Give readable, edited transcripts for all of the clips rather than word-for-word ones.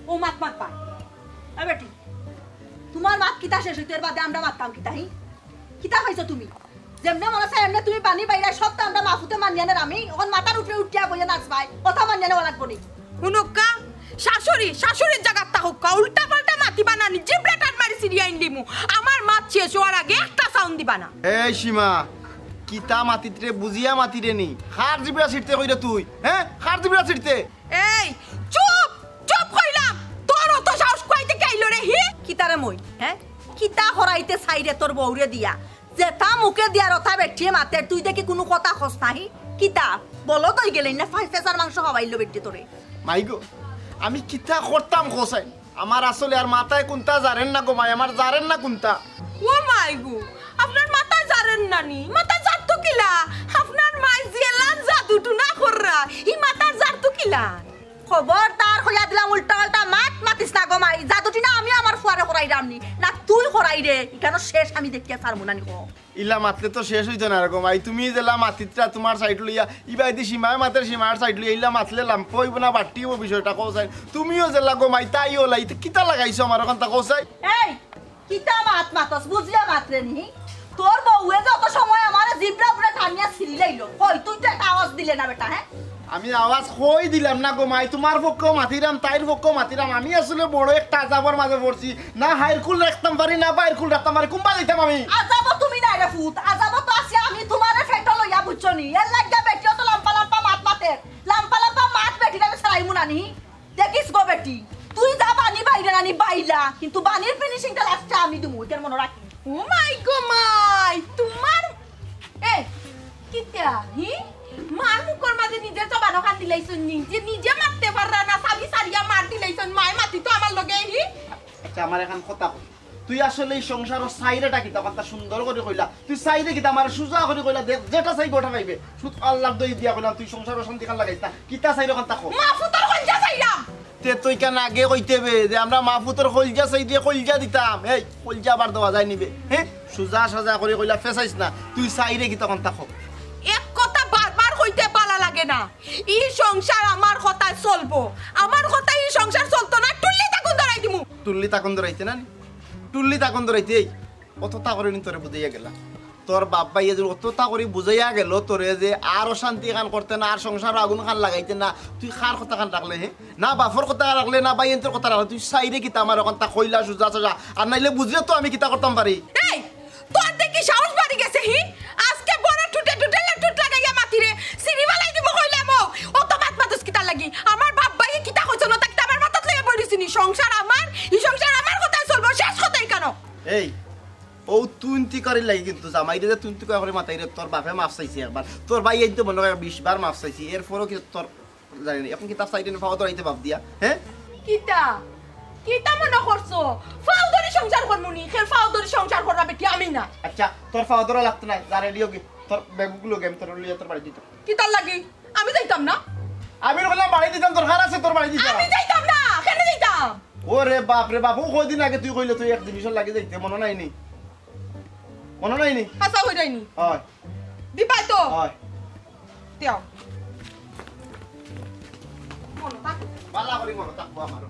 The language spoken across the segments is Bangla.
ও মাত মাত পায় এই বেটি তোমার মাত কিতা শেষ হইতে এর বাদে আমরা মাততাম কিতা হি কিতা খাইছো তুমি যেমনে মনে আছে এমনে তুমি পানি বাইরা সব তো আমরা মাফুতে মানিয়ানের আমি ওখান মাথার উপরে উঠিয়া বইয়া নাচবাই কথা মানিয়ানে ওলাক বলি হুনুকা শাশুড়ির জায়গাটা হোক উল্টা পাল্টা মাতি বানানি জিবরা টান মারি সিরিয়া ইন্ডিমু আমার মাত শেষ হওয়ার আগে একটা সাউন্ড দিবা না এই সীমা কিতা মাতিতে বুঝিয়া মাতিরে নি খার জিবরা ছিড়তে কইরা তুই হ্যাঁ খার জিবরা ছিড়তে এই চুপ চুপ কইলাম তোর অত সাহস কইতে কাইলো রে হি কিতারে মই হ্যাঁ কিতা হরাইতে সাইরে তোর বউরে দিয়া যে তা মুখে দিয়া রথা বেঠিয়ে মাতে তুই দেখি কোনো কথা খস নাহি কিতা বলো তুই গেলেন না ফেসার মাংস খাওয়াইলো বেটি তোরে মাইগো আমি কিতা করতাম খোসাই আমার আসলে আর মাথায় কোনটা জারেন না গো মাই আমার জারেন না কোনটা ও মাই গো আপনার মাথা জারেন নানি মাথা জার তো কিলা আপনার মাই জেলান জাদুটু না কররা ই মাথা জার তো কিলা খবর তার হইয়া দিলাম উল্টা পাল্টা মাত মাতিস না গো মাই জাদুটি না আমি আমার ফুয়ারে করাই রামনি না তুই করাই রে কেন শেষ আমি দেখিয়া পারবো না নিকো ইলা মাতলে তো শেষ হইতো না গো মাই তুমি জেলা মাতিতরা তোমার সাইড লইয়া ইবাইদি সীমায় মাতের সীমার সাইড লইয়া ইলা মাতলে লাম্প হইব না বাটিব বিষয়টা কোসাই তুমিও জেলা গো মাই তাইও লাই কিতা লাগাইছো আমার ওখানটা কোসাই এই কিতা মাত মাতস বুঝলা মাত্রে নি তোর বউয়ে যত সময় আমার জিবরা পুরো টানিয়া ছিলি লাইলো কই তুই তো একটা আওয়াজ দিলে না বেটা হ্যাঁ আমি আওয়াজ কই দিলাম না গো মাই তোমার পক্ষেও মাতিরাম তাইর পক্ষেও মাতিরাম আমি আসলে বড় একটা আজাবর মাঝে পড়ছি না হাইরকুল রাখতাম পারি না বাইরকুল রাখতাম পারি কুম্বা দিতাম আমি আজাবো তুমি না রে ফুট আজাবো তো আসি আমি তোমারে ফেটো লইয়া বুঝছনি এর লাগা বেটিও তো লাম্পা লাম্পা মাত বেটি আমি ছাড়াইমু নানি দেখিস গো বেটি তুই যা বানি বাইরে নানি বাইলা কিন্তু বানির ফিনিশিংটা লাস্টে আমি দিমু কেন মনে রাখি ও মাই গো মাই তোমার এ কিতা হি মার মুখর মাঝে নিজের জবানো কান দিলাইছন নিজে মারতে পাররা না সাবি সারিয়া মার দিলাইছন মাই মাতি তো আমার লগে হি আচ্ছা আমার এখন কথা কই তুই আসলে এই সংসারের সাইরেটা কি তখন তা সুন্দর করে কইলা তুই সাইরে কি আমার সুজা করে কইলা যেটা চাই গোটা পাইবে সুত আল্লাহর দই দিয়া কইলা তুই সংসারের শান্তি কাল লাগাইতা কিতা চাইরে কোন তাকো মাফুতর কইজা চাইলাম তে তুই কেন আগে কইতেবে যে আমরা মাহফুতর কলজা চাই দিয়ে কলজা দিতাম এই কলজা আবার দেওয়া যায় নিবে হ্যাঁ সুজা সাজা করে কইলা ফেসাইস না তুই সাইরে কি তখন তাকো এক কথা বারবার কইতে পালা লাগে না ই সংসার আমার কথায় চলবো আমার কথায় ই সংসার চলতো না টুল্লি তাকুন ধরাই দিমু টুল্লি তাকুন ধরাইতে না টুল্লি তাকুন ধরাইতে এই অতটা করে নি তোরে বুঝাইয়া গেলা তোর বাপ ভাই যে অতটা করে বুঝাইয়া গেল তোরে যে আর অশান্তি খান করতে না আর সংসার আগুন খান লাগাইতে না তুই খার কথা খান রাখলে হে না বাপর কথা রাখলে না বাইয়ের কথা রাখলে তুই সাইরে কিতা আমার ওখান তা কইলা সুজা সাজা আর নাইলে বুঝলে তো আমি কিতা করতাম পারি এই তোর দেখি সাহস বাড়ি গেছে হি আজকে বড় টুটে টুট লাগাইয়া মাটিরে সিরিবালাই দিব কইলাম অত মাত মাতস কিতা লাগি আমার বাপ ভাই কিতা কইছ না তাকে আমার মাথাত লইয়া পড়িছিনি সংসার আমার ই সংসার আমার কথায় চলবো শেষ কথাই কেন এই ও তুইন্তি করে লাগি কিন্তু জামাইরে যে তুইন্তি করে মাথাইরে তোর বাপে মাফ চাইছি একবার তোর ভাই এই তো মনে হয় 20 বার মাফ চাইছি এরপরও কি তোর জানি না এখন কি তার সাইডে ফাওয়া ধরাইতে বাপ দিয়া হ্যাঁ কিতা মনে করছো ফাউদরি সংসার করমুনি খেল ফাউদরি সংসার করবা বেটি আমি না আচ্ছা তোর ফাওয়া ধরা লাগতো না যা রেডিও কি তোর ব্যাগগুলো গেম তোর লিয়ে তোর বাড়ি দিত কিতার লাগি আমি যাইতাম না আমি বললাম বাড়ি দিতাম দরকার আছে তোর বাড়ি দিতাম আমি যাইতাম না কেন যাইতাম ওরে বাপ রে বাপ ও কয়দিন আগে তুই কইলে তুই এক দিন লাগে যাইতে মনে নাই নি মনে নাই নি হাসা হই যায়নি হয় দিপাই তো হয় তেও বালা করি মনে থাকবো আমারও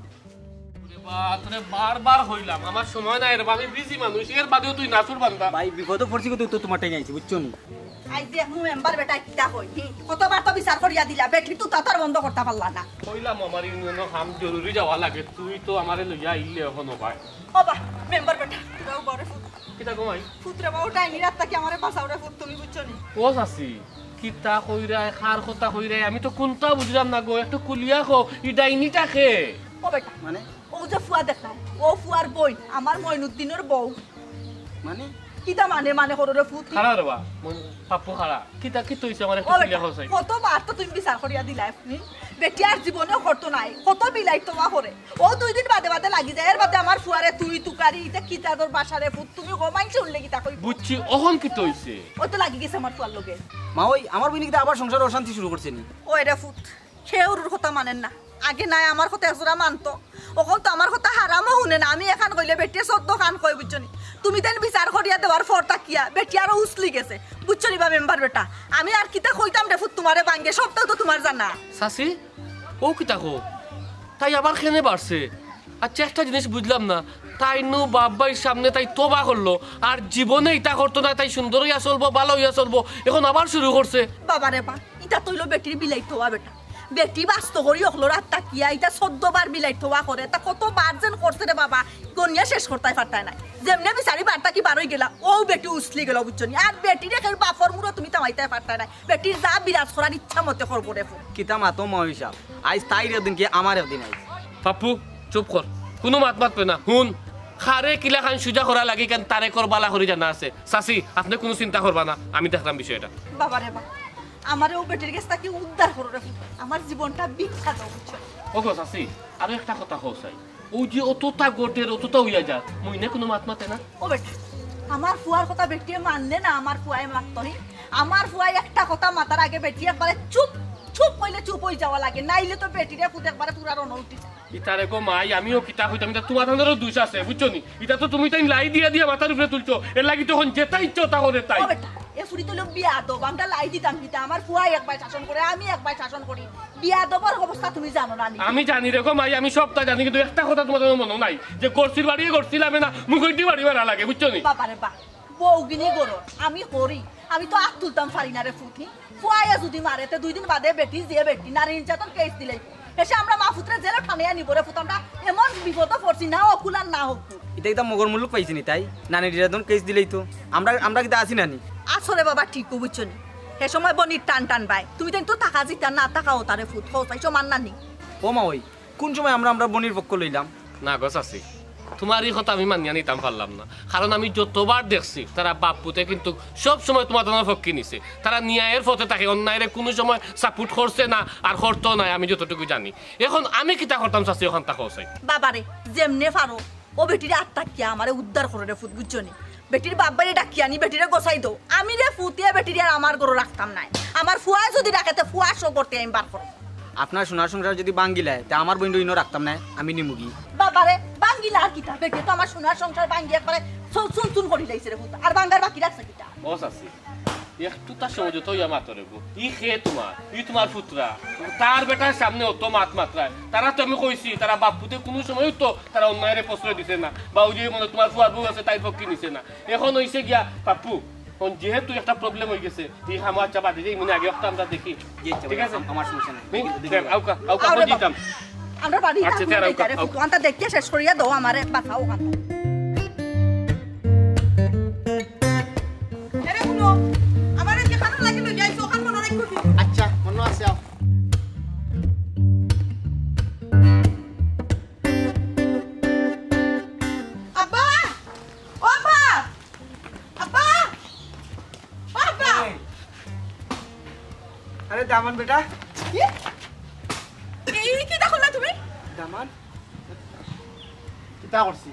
তোরে বারবার হইলাম আমার সময় নাই রে আমি বিজি মানুষ এর বাদেও তুই নাচুর বান্দা ভাই বিপদে পড়ছি কিন্তু তো তোমার টাইম আইছি বুঝছো নি আই যে এখন মেম্বার বেটা কিতা কই কতবার তো বিচার করিয়া দিলা বেটি তো তাতার বন্ধ করতে পারলা না কইলাম আমার ইউনিয়নের কাম জরুরি যাওয়া লাগে তুই তো আমারে লইয়া আইলে এখনো ভাই ওবা মেম্বার বেটা তুইও বড় ফুট কিতা ঘুমাই ফুটরে বাউটা নিরাত তাকি আমারে বাসাউরে ফুট তুমি বুঝছো নি ও চাচি কিতা কইরাই খার কথা কইরাই আমি তো কোনটা বুঝলাম না গো একটু কুলিয়া কো ই ডাইনিটা খে ও বেটা মানে ও যে ফুয়া দেখায় ও ফুয়ার বই আমার মইনুদ্দিনের বউ মানে কিতা মানে হররে ফুট খাড়া রে বা পাপ্পু খাড়া কিতা কি তুইছে আমার একটু ও কুলিয়া বেটা কসাই কতবার তো তুমি বিচার করিয়া দিলা আপনি বেটিয়ার জীবনেও করতো নাই কত বিলাই তোমা করে ও 2 দিন বাদে বাদে লাগি যায় এর বাদে আমার ফুয়ারে তুই তুকারি এটা কিতা তোর বাসারে ফুট তুমি গমাই চললে কিতা কই বুঝছি অহন কি তইছে ও তো লাগি গেছে আমার ফুয়ার লগে মা ওই আমার বইনি কিন্তু আবার সংসার অশান্তি শুরু করছে নি ও এটা ফুট সেউর কথা মানেন না আগে নাই আমার কথা একজোড়া মানতো ওখন তো আমার কথা হারামও শুনে না আমি এখন কইলে বেটিয়ে 14 খান কই বুঝছো নি তুমি দেন বিচার করিয়া দেওয়ার ফরটা কিয়া বেটি আরো উসলি গেছে বুঝছো নি বা মেম্বার বেটা আমি আর কিতা কইতাম রে ফুট তোমারে ভাঙ্গে সবটাও তো তোমার জানা চাচি ও কিতা কো তাই আবার খেনে বাড়ছে আচ্ছা একটা জিনিস বুঝলাম না, তাই নু বাব্বাইর সামনে তাই তোবা করলো আর জীবনে ইটা করতো না, তাই সুন্দর হইয়া চলবো ভালো হইয়া চলবো, এখন আবার শুরু করছে। বাবা রে বা ইটা তৈল বেটির বিলাই থোয়া বেটা, বেটি বাস্ত করি অখলো রাতটা কিয়া ইটা 14 বার বিলাই থোয়া করে, তা কতবার যেন করছে রে বাবা গনিয়া শেষ করতে পারতায় নাই। যেমনে বিচারি বারটা কি বার হয়ে গেলা ও বেটি উছলি গেল বুঝছনি, আর বেটি রেখে বাপর মুড়ো তুমি তামাইতে পারতায় নাই, বেটির যা বিরাজ করার ইচ্ছা মতে করবো রে। কিতা মাতো মহিষা আজ তাইর একদিন কি আমার একদিন আইস। পাপ্পু চুপ কর, কোনো মাত মাতবে না। হুন খারে কিলা খান সুজা করা লাগে কেন তারে কর বালা করি জানা আছে। চাচি আপনি কোনো চিন্তা করবা না, আমি দেখলাম বিষয়টা। বাবা রে বা আমার ও বেটির কাছ থেকে উদ্ধার করো রে, আমার জীবনটা বিখ্যাত বুঝছো। ওগো চাচি আর একটা কথা কও চাই, ও যে অতটা গোটের অতটা হইয়া যা মইনে কোনো মাত মাতে না। ও বেটা আমার ফুয়ার কথা বেটিয়ে মানলে না, আমার ফুয়ায় মারতনি। আমার ফুয়ায় একটা কথা মাতার আগে বেটি একবারে চুপ চুপ কইলে চুপ হয়ে যাওয়া লাগে, নাইলে তো বেটিরে ফুট একবারে পুরা রণ উঠি যায়। ইতারে গো মাই আমিও কিতা হইতাম, এটা তোমার ধান্দারও দোষ আছে বুঝছো নি। এটা তো তুমি তাই লাই দিয়া দিয়া মাথার উপরে তুলছো, এর লাগি তখন যেটা ইচ্ছা তা করে তাই। ও বেটা এ ফুরি তো বিয়াদব, আমরা লাই দিতাম কিতা, আমার ফুয়াই একবার শাসন করে আমি একবার শাসন করি, বিয়াদবর অবস্থা তুমি জানো না। আমি জানি রে গো মাই, আমি সবটা জানি, কিন্তু একটা কথা তোমাদের মনে নাই যে গরসির বাড়ি গরছিলাম না মুখটি বাড়ি বাড়া লাগে বুঝছো নি। বাবারে বা বউগিনি গরো আমি করি, আমি তো আখ তুলতাম পারি না রে ফুটি। ফুয়াইয়া যদি মারেতে 2 দিন বাদে বেটি যে বেটি নারী নির্যাতন কেস দিলে এসে আমরা মাফুতরে জেলে ঠানিয়া নিব রে ফুট, আমরা এমন বিপদ পড়ছি না অকুল আর না হোক। এটা কিতা মগর মুলুক পাইছি নি তাই নানি নির্যাতন কেস দিলেই তো আমরা কিতা আসি নানি। আসলে বাবা ঠিক বুঝছো নি, সে সময় বনির টান টান বাই তুমি তো টাকা জিতা না টাকাও তারে ফুট চাইছো মান নানি। ও মা ওই কোন সময় আমরা বনির পক্ষ লইলাম। না গো চাচি তোমার এই কথা আমি মানিয়া নিতাম পারলাম না, কারণ আমি যতবার দেখছি তারা বাপুতে কিন্তু সব সময় তোমার তোমার পক্ষে নিছে, তারা ন্যায়ের পথে থাকে, অন্যায়ের কোনো সময় সাপোর্ট করছে না আর করতো নাই, আমি যতটুকু জানি। এখন আমি কিতা করতাম চাচি এখন তা চাই। বাবারে যেমনে পারো ও বেটিরে আত্মা কিয়া আমারে উদ্ধার করে রে ফুট বুঝছো নি, বেটির বাবারে ডাকি আনি বেটিরে গোছাই দো, আমি রে ফুটিয়ে বেটিরে আর আমার গরু রাখতাম নাই, আমার ফুয়ায় যদি ডাকেতে ফুয়া শো করতে আমি বার করো। আপনার সোনার সংসার যদি বাঙ্গিলায় তা আমার বন্ধু ইনো রাখতাম না, আমি নিমুগি। বাবারে বাঙ্গিলা আর কিতা বেটে তো আমার সোনার সংসার বাঙ্গি একবারে চুন চুন করি লাইছে রে ফুট, আর বাঙ্গার বাকি রাখছে কিতা। ও চাচি একটু তার সহজত হইয়া মাতরে গো, ই খেয়ে তোমার পুত্রা তার বেটার সামনে অত মাত মাত্রায়, তারা তো আমি কইছি তারা বাপুতে কোনো সময় তো তারা অন্যায়ের প্রশ্রয় দিছে না, বা ওই যে মনে তোমার ফুয়ার বউ আছে তাই পক্ষে নিছে না। এখন হইছে গিয়া পাপ্পু যেহেতু একটা প্রবলেম হয়ে গেছে এই আমার চাপা দিয়ে মনে আগে একটা আমরা দেখি, ঠিক আছে আমার সমস্যা নাই। আউকা আউকা আরে দিতাম। আমরা বাড়ি আচ্ছা, তেরা, আউকা, আউকা। ফুট আনটা দেখে শেষ করিয়া দাও আমারে বাঁচাও ওখান। এরে শুনো আমার যে খানা লাগি লই যাইছো ওখান মনে রাখো কি। আচ্ছা মনে আছে আও। আব্বা ও আব্বা আব্বা ও আব্বা আরে দামান বেটা। এই কি দেখো না তুমি দামান কিতা করছি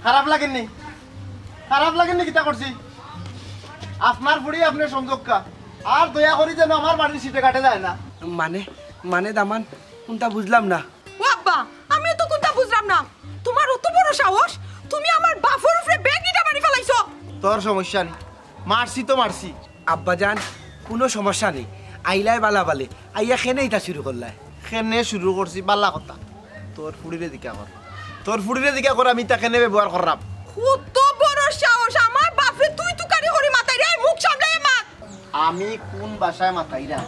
খারাপ লাগেননি? খারাপ লাগেননি কিতা করছি? আপনার বুড়ি আপনার সংযোগকা আর দয়া করি যেন আমার বাড়ির সিটে কাটে যায় না। মানে দামান কোনটা বুঝলাম না। ও আব্বা আমি তো কোনটা বুঝলাম না, তোমার অত বড় সাহস তুমি আমার বাফুর উপরে বেগিটা মারি ফেলাইছো। তোর সমস্যা নেই, মারছি তো মারছি। আব্বাজান কোনো সমস্যা নেই, আইলাই বালা বালে আইয়া খেনে ইটা শুরু করলাই। খেনে শুরু করছি বাল্লা কথা, তোর ফুড়িরে দিকা কর, তোর ফুড়িরে দিকা কর, আমি তাকে ব্যবহার করলাম। কত বড় সাহস আমার বাপরে, তুই তুকারি হরি মাথায় রে মুখ সামলাই মাত। আমি কোন বাসায় মাথাইরা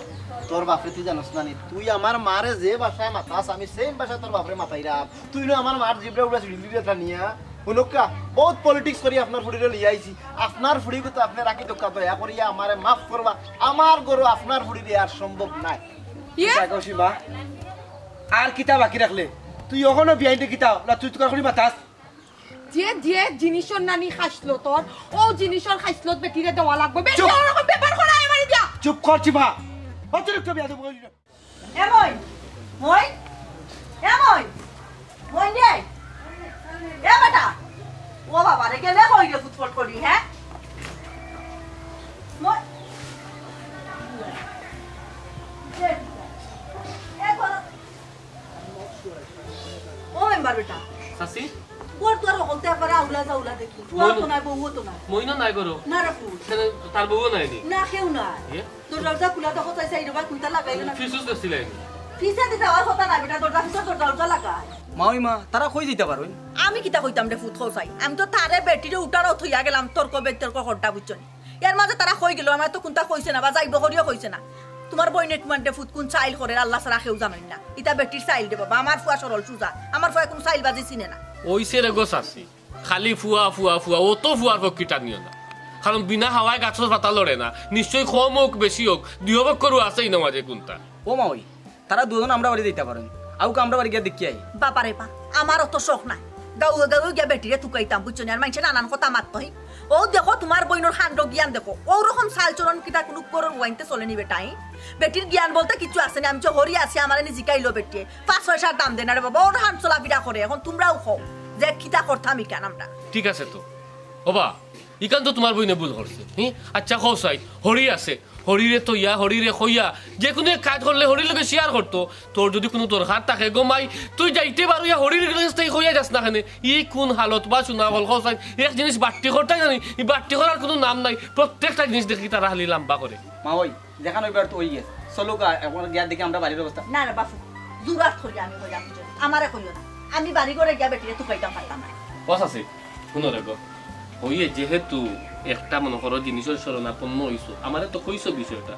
তোর বাপরে তুই জানোস না নি? তুই আমার মারে যে বাসায় মাথাস আমি সেম বাসায় তোর বাপরে মাথাইরা। তুই না আমার মার জিবরা উড়া চিড়িটা নিয়া হুনকা বহুত পলিটিক্স করি আপনার ফুড়িরে লিয়ে আইছি। আপনার ফুড়িকে তো আপনি রাখি দোকা দয়া করিয়া আমারে মাফ করবা, আমার গরু আপনার ফুড়িরে আর সম্ভব নাই। শিবা আর কিতা বাকি রাখলে তুই ওখানে বিয়াইতে কিতা না তুই তোর করি মাতাস। যে যে জিনিসের নানি খাইছলো তোর ও জিনিসের খাইছলত বেটিরে দেওয়া লাগবে, বেশি ওরকম ব্যাপার করা আমারে দিয়া। চুপ কর শিবা, অতিরিক্ত বিয়াদব করিস না। এমই মই এমই মই নে এ বেটা ও বাবা রে কেনে কই রে ফুটফট করি হ্যাঁ মই ও মেম্বার বেটা চাচি ওর তোর হলতে একবার আউলা যাউলা দেখি তোর তো নাই বউ তো নাই মইনো নাই করো না রে ফুল তার বউ নাই নি না কেউ নাই এ? তোর দরজা খোলা দেখো চাইছে এই রবা কুইতা লাগাইলো না ফিসুস দেখছিলেন পিছে দিতে আমার কথা না বেটা দরজা পিছে দরজা লাগায় মাওই মা তারা কই দিতে পারো আমি কিতা কইতাম রে ফুট খাই আমি তো তারে বেটিরে উঠারও থইয়া গেলাম তর্ক বেতর্ক হড্ডা বুঝছনি এর মাঝে তারা কই গেল আমার তো কোনটা কইছে না বা যাইব করিও কইছে না তোমার বইনেট মানতে ফুট কোন চাইল করে আল্লাহ সারা কেউ জানোই না ইটা বেটির চাইল দে বাবা আমার ফুয়া সরল সুজা আমার ফুয়া কোন চাইল বাজি চিনে না ওইসে রে গোছ আছে খালি ফুয়া ফুয়া ফুয়া ও তো ফুয়ার পক্ষিটা নিও না কারণ বিনা হাওয়ায় গাছের পাতা লড়ে না নিশ্চয়ই কম হোক বেশি হোক দুই পক্ষরও আছেই না মাঝে কোনটা ও মাওই তারা দুজন আমরা বাড়ি দিতে পারেন আউকে আমরা বাড়ি গিয়ে দেখি আই বাবা রে বা আমার অত শখ নাই গাউ গাউ গিয়া বেটিরে তুকাইতাম বুঝছনি আর মানুষে নানান কথা মাততই ও দেখো তোমার বইনোর খান্ড জ্ঞান দেখো ওরকম চাল চলন কিটা কোনো করর ওয়াইনতে চলেনি বেটাই বেটির জ্ঞান বলতে কিছু আছে না আমি যে হরি আছি আমার এনে জিকাইলো বেটিয়ে 5-6 দাম দেন আরে বাবা ওর হান চলা বিড়া করে এখন তোমরাও খাও যে কিতা করতাম ইকান আমরা ঠিক আছে তো ওবা ইকান তো তোমার বইনে ভুল করছে আচ্ছা কও সাই হরি আছে হরিরে তো ইয়া হরিরে কইয়া যে কোনো কাজ করলে হরির লগে শেয়ার করতো তোর যদি কোনো দরকার থাকে গমাই তুই যাইতে পারো ইয়া হরির কাছে কইয়া যাস না খানে ই কোন হালত বা শোনা বল কও সাই এক জিনিস বাট্টি করতে জানি এই বাট্টি করার কোনো নাম নাই প্রত্যেকটা জিনিস দেখি তারা হালি লম্বা করে মাওই দেখানো এবার তো ওই গেছে চলো এখন গিয়া দেখি আমরা বাড়ির অবস্থা না না বাপু জুরাত করি আমি কইলাম আমারে কইও না আমি বাড়ি করে গিয়া বেটিরে তুকাইতাম পারতাম না বস আছে শুনো রে গো হইয়ে যেহেতু একটা মনে করো জিনিসের শরণাপন্ন হইছো আমাদের তো কইছো বিষয়টা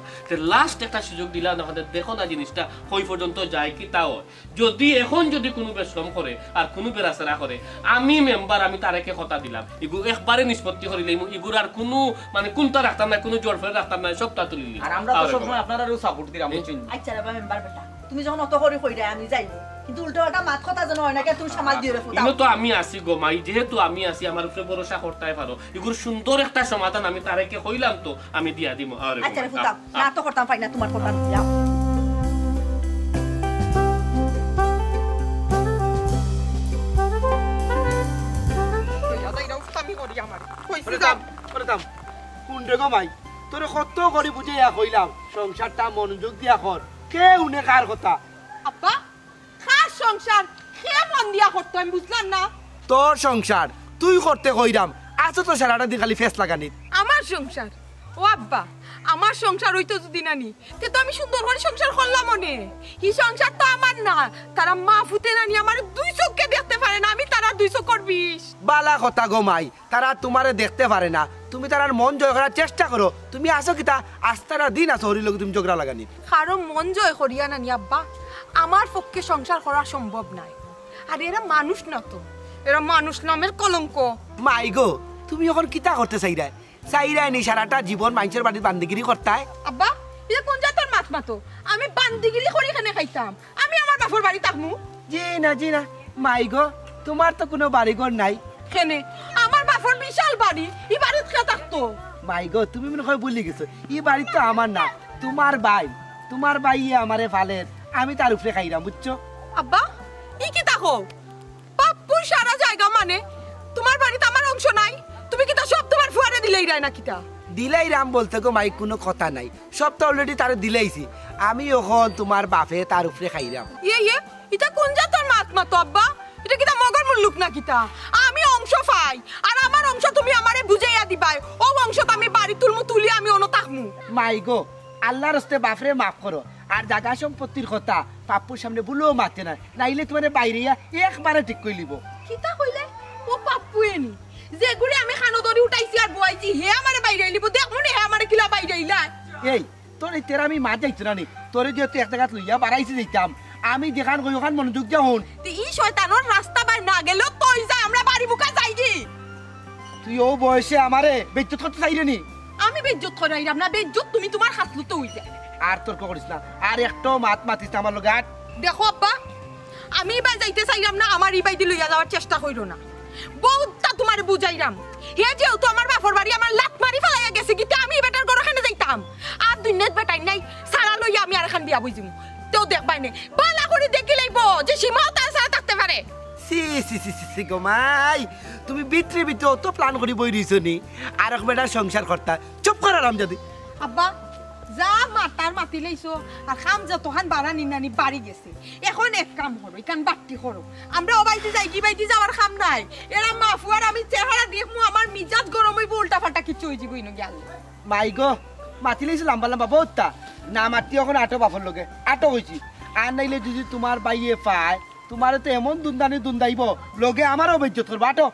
লাস্ট একটা সুযোগ দিলা আমাদের দেখো না জিনিসটা কই পর্যন্ত যায় কি তাও যদি এখন যদি কোনো বেশ্রম করে আর কোনো বেরাসারা করে আমি মেম্বার আমি তারেকে কথা দিলাম ইগু একবারে নিষ্পত্তি করিলে ইগুর আর কোনো মানে কোনটা রাখতাম না কোনো জোর ফেলে রাখতাম না সবটা তুলি আর আমরা তো সবসময় আপনারাও সাপোর্ট দিলাম বুঝছেন আচ্ছা রে মেম্বার বেটা তুমি যখন অত করে কইরা আমি যাইবো কিন্তু উল্টোটা মাত কথা যেন হয় না কে তুমি সামাল দিয়ে রাখো ইনো তো আমি আসি গোমাই যেহেতু আমি আসি আমার উপরে ভরসা করতেই পারো ইগুর সুন্দর একটা সমাধান আমি তারেকে কইলাম তো আমি দিয়া দিম আরে আচ্ছা রে ফুটা না তো করতাম পাই না তোমার কথা যাও কুন্ডে গমাই তোর কত করে বুঝাইয়া কইলাম সংসারটা মনোযোগ দিয়া কর কে উনে কার কথা আব্বা খাস সংসার কে মন দিয়া করতো আমি বুঝলাম না তোর সংসার তুই করতে কইরাম আছো তো সারাটা দিন খালি ফেস লাগানি আমার সংসার ও আব্বা আমার সংসার হইতো যদি নানি তে তো আমি সুন্দর করে সংসার করলাম মনে এই সংসার তো আমার না তারা মা ফুতে নানি আমার দুই চোখকে দেখতে পারে না আমি তারা দুই চোখ করবিস বালা কথা গমাই তারা তোমারে দেখতে পারে না তুমি তার মন জয় করার চেষ্টা করো তুমি আসো কিতা আস্তারা দিন আসো হরির লোক তুমি ঝগড়া লাগানি কারো মন জয় করিয়া নানি আব্বা আমার পক্ষে সংসার করা সম্ভব নাই আর এরা মানুষ না তো এরা মানুষ নামের কলঙ্ক মাই গো তুমি এখন কিতা করতে চাইরাই নি সারাটা জীবন মানুষের বাড়ির বান্দিগিরি করতাই আব্বা এটা কোন জাতের মাছ মাতো আমি বান্দিগিরি করে এখানে খাইতাম আমি আমার বাপর বাড়ি থাকমু জি না মাই গো তোমার তো কোনো বাড়িঘর নাই কেনে আমার বাপর বিশাল বাড়ি এই বাড়িতে কে থাকতো মাই গো তুমি মনে হয় ভুলে গেছো এই বাড়ি তো আমার না তোমার ভাই আমারে ফালের আমি তার উপরে খাইরাম বুঝছো আব্বা ই কি দেখো পাপ্পুর সারা জায়গা মানে তোমার বাড়িতে আমার অংশ নাই তুমি কি তা সব তোমার ফুয়ারে দিলেই রায় না কিতা দিলাই রাম বলতে গো মাই কোনো কথা নাই সব তো অলরেডি তারে দিলাইছি আমি এখন তোমার বাপে তার উপরে খাইরাম ইয়ে এটা কোন জাতের মাছ মাতো আব্বা এটা কিতা মগর মুল্লুক না কিতা আমি অংশ পাই আর আমার অংশ তুমি আমারে বুঝাইয়া দিবাই ও অংশ তো আমি বাড়ি তুলি আমি অন্য থাকমু মাই গো আল্লাহর হস্তে বাপরে মাফ করো আর জায়গা সম্পত্তির কথা পাপ্পুর সামনে ভুলেও মারতে না নাইলে তোমার বাইরে একবারে ঠিক করে লিব কিতা কইলে ও পাপ্পু এনি যে গুড়ে আমি খানো দরি উঠাইছি আর বইছি হে আমারে বাইরে লিব দেখ মনে হে আমারে কিলা বাইরে ইলা এই তোর এই তেরা আমি মা যাইতো না নি তোরে যেহেতু এক জায়গা লইয়া বাড়াইছি যাইতাম আমি দেখান কই ওখান মনোযোগ দিয়া হন ই শয়তানোর রাস্তা বাই না গেলেও তুই যা আমরা বাড়ি বুকা যাই দি তুই ও বয়সে আমারে বেজ্জত করতে চাইরে নি আমি বেজ্জত করাইরাম না বেজ্জত তুমি তোমার হাতলু তো হই যায় আর তর্ক করিস না আর একটাও মাত মাতিস না আমার লগে আর দেখো আব্বা আমি বা যাইতে চাইরাম না আমার ইবাই দি লইয়া যাওয়ার চেষ্টা কইরো না বহুতটা তোমার বুঝাইরাম হে যেহেতু আমার বাপর বাড়ি আমার লাত মারি ফেলাইয়া গেছে কিন্তু আমি বেটার ঘরখানে যাইতাম আর দুনিয়াত বেটাই নাই সারা লইয়া আমি আর এখান বিয়া বুঝিম তো দেখবাই নে বালা করে দেখি লাইব যে সীমাও তার সাথে থাকতে পারে সি গো মাই তুমি ভিতরে তো প্ল্যান করি বই দিছো নি আর এক বেটার সংসার করতা চুপ করালাম যদি আব্বা যা মাতার মাতি লাইছো আর খাম যা তোহান বাড়া নিনানি বাড়ি গেছে এখন এক কাম করো এখান বাট্টি করো আমরা অবাইতে যাই কি বাইতে যাওয়ার খাম নাই এরা মাফুয়ার আমি চেহারা দেখমু আমার মিজাজ গরম হইব উল্টা ফাল্টা কিছু হই যাবো ইনো গেল মাই গো মাতি লাইছো লম্বা বহুতটা না মাতি এখন আটো বাপর লগে আটো হইছি আর নাইলে যদি তোমার বাইয়ে পায় তোমার তো এমন দুন্দানি দুন্দাইব লগে আমারও বেজ্জত করবা আটো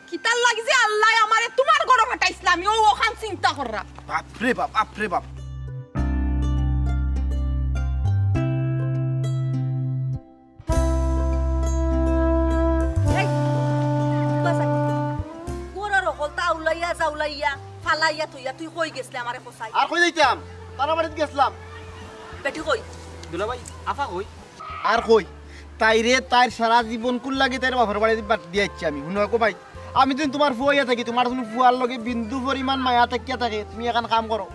কিতার লাগছে আল্লাহ আমারে তোমার ঘরে পাঠাইছিল আমি ওখান চিন্তা কররা বাপরে বাপ বাপরে বাপ উলাইয়া যাউলাইয়া ফালাইয়া থইয়া তুই কই গেছলে আমারে কোসাই আর কই যাইতাম তারা বাড়িতে গেছিলাম বেটি কই দুলা ভাই আফা কই আর কই তাইরে তাই সারা জীবন কুল লাগি তাইরে বাপের বাড়িতে বাদ দিয়েছি আমি শুনো কো ভাই আমি তো তোমার ফুয়াইয়া থাকি তোমার তুমি ফুয়ার লগে বিন্দু পরিমাণ মায়া থাকিয়া থাকে তুমি এখন কাম করো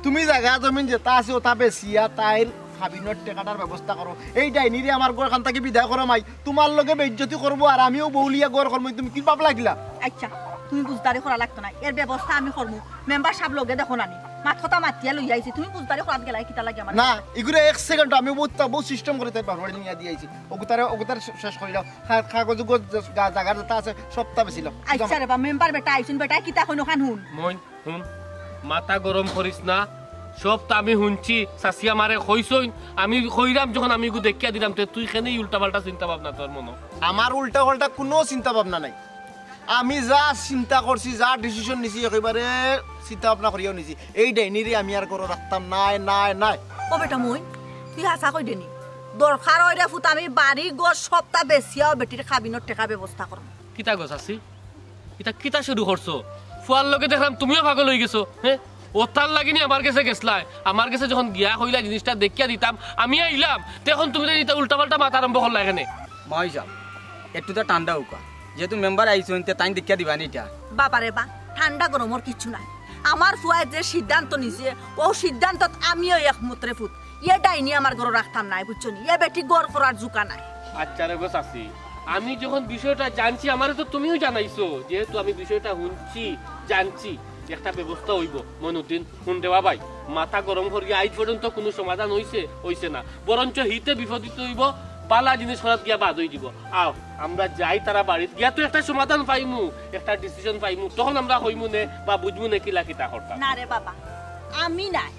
তুমি জায়গা জমিন যেটা আছে ওটা বেচিয়া তাইর খাবিনের টেকাটার ব্যবস্থা করো এই ডাইনিরে আমার ঘর খান থেকে বিদায় করো মাই তোমার লগে বেজ্জতি করবো আর আমিও বউলিয়া ঘর করবো তুমি কি পাপ লাগলা আচ্ছা তুমি বুঝদারি করা লাগতো না এর ব্যবস্থা আমি করবো মেম্বার সাহেব লগে দেখো নানি মাত কথা মাতিয়া লই আইছি তুমি বুঝদারি করাত গেলাই কিতা লাগে আমার না এগুলো এক সেকেন্ড আমি বহুত সিস্টেম করে তাই বাপের বাড়ি নিয়ে দিয়ে আইছি ওগুতার শেষ করিলাম কাগজ জায়গা যেটা আছে সবটা বেছিলাম আচ্ছা রে বা মেম্বার বেটা আইছুন বেটা কিতা কইনো খান হুন মই হুন মাথা গরম করিস না সব তো আমি শুনছি চাষিয়া মারে কইছই আমি কইরাম যখন আমি দেখিয়া দিলাম তুই কেন উল্টা পাল্টা চিন্তা ভাবনা তোর মনে আমার উল্টা পাল্টা কোনো চিন্তা ভাবনা নাই আমি যা চিন্তা করছি যা ডিসিশন নিছি একেবারে চিন্তা ভাবনা করিও নিছি এই ডাইনিরে আমি আর ঘর রাখতাম নাই নাই নাই ও বেটা মই তুই হাসা কই দেনি দরকার হইরা ফুত আমি বাড়ি গো সপ্তাহ বেচিয়াও বেটির খাবিনের টাকা ব্যবস্থা করব কিতা গছ আছি এটা কিতা শুরু করছো ফুয়ার লগে দেখলাম তুমিও পাগল হয়ে গেছো হ্যাঁ ওতার লাগিনি আমার কাছে গেছলাই আমার কাছে যখন গিয়া হইলা জিনিসটা দেখিয়া দিতাম আমি আইলাম তখন তুমি এটা উল্টা পাল্টা মাথা আরম্ভ করলা এখানে মই যাম একটু তো ঠান্ডা উকা যেহেতু মেম্বার আইছো তে তাই দেখিয়া দিবা নি এটা বাবারে বা ঠান্ডা গরমর কিছু নাই আমার ফুয়ায় যে সিদ্ধান্ত নিছে ও সিদ্ধান্তত আমিও একমতরে ফুট ইয়ে ডাইনি আমার ঘর রাখতাম নাই বুঝছো নি ইয়ে বেটি গড় করার জুকা নাই আচ্ছা রে গছ আছি আমি যখন বিষয়টা জানছি আমারে তো তুমিও জানাইছো যেহেতু আমি বিষয়টা শুনছি জানছি একটা ব্যবস্থা হইব মনুদ্দিন শুন দেওয়া ভাই মাথা গরম করিয়া আজ পর্যন্ত কোনো সমাধান হইছে না বরঞ্চ হিতে বিপদিত হইব বালা জিনিস করাত গিয়া বাদ হয়ে দিব আও আমরা যাই তারা বাড়িতে গিয়া তো একটা সমাধান পাইমু একটা ডিসিশন পাইমু তখন আমরা হইমু নে বা বুঝমু নে কিলা কিতা করতাম না রে বাবা আমি নাই